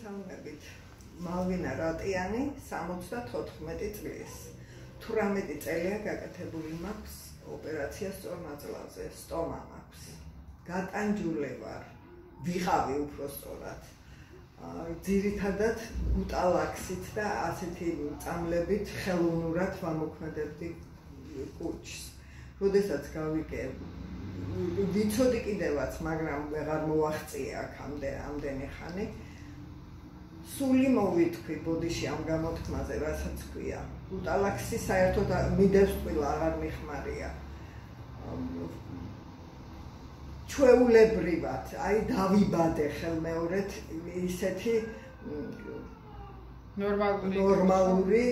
მოგესალმებით. Malvina Ratიანი 74 წლის. 18 წელია გაკეთებული მაქვს ოპერაცია სწორმაწლავზე, სტომა მაქვს. გატანჯული ვარ. ვიღავი უпростоრად. ძირითადად ბუტალაქსით და ასეთი წამლებით ხელოვნურად ვამოქმედებდი კურჩს. როდესაც გავიგე ვიცოდი კიდევაც, მაგრამ ვეღარ მოვაღწია აქამდე ამდენი ხანი. სული მოვიტყვი ბოდიში ამ გამოთქმაზე, რასაც ქვია. ბუტალაქსი საერთოდ მიდევს ყველა აღარ მიხმარია. ჩვეულებრივად, აი დავიბადე ხელმეორედ ისეთი ნორმალური,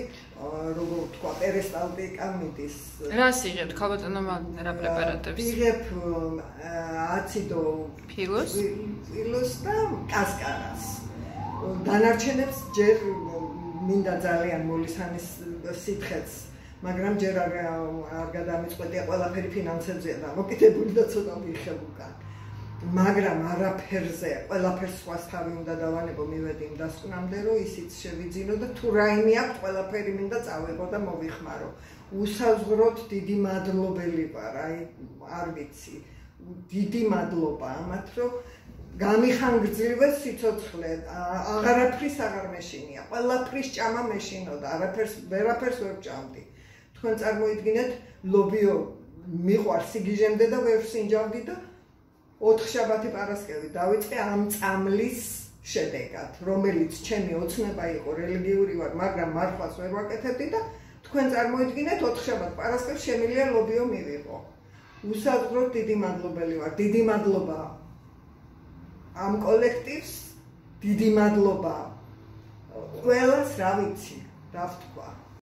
როგორ ვთქვა, პერისტალტიკა მიდის. რას იღებთ, ქალბატონო მალვინა, რა პრეპარატებს? იღებ აციდო ფილოს და კასკარას. დანარჩენებს ჯერ მინდა ძალიან მოლისანის სითხეც, მაგრამ ჯერ არ გადამიწყვეტია, ყველაფერი ფინანსებზეა დამოკიდებული და ცოტა ვიხებ უკან. მაგრამ არაფერზე, ყველაფერს სხვას თავი უნდა დავანებო, მივედი იმ დასკვნამდე, რომ ისიც შევიძინო და თუ რაიმე აქვს, ყველაფერი მინდა წავიღო და მოვიხმარო. უსაზღვროდ დიდი მადლობელი ვარ, აი არ ვიცი, დიდი მადლობა ამათ, რომ გამიხანგრძლივეს სიცოცხლე, აღარაფრის აღარ მეშინია, ყველაფრის ჭამა მეშინოდა, ვერაფერს ვერ ჭამდი. თქვენ წარმოიდგინეთ, ლობიო მიყვარს სიგიჟემდე და ვერ სინჯავდი და 4 შაბათი პარასკევი დავიწყე ამ წამლის შედეგად, რომელიც ჩემი ოცნება იყო, რელიგიური ვარ, მაგრამ მარხვას ვერ ვაკეთებდი და თქვენ წარმოიდგინეთ 4 შაბათ პარასკევს შემიძლია ლობიო მივიღო. უსაზღვროდ დიდი მადლობელი ვარ, დიდი მადლობა ამ კოლექტივს, დიდი მადლობა ყველას, რა ვიცი, რა ვთქვა.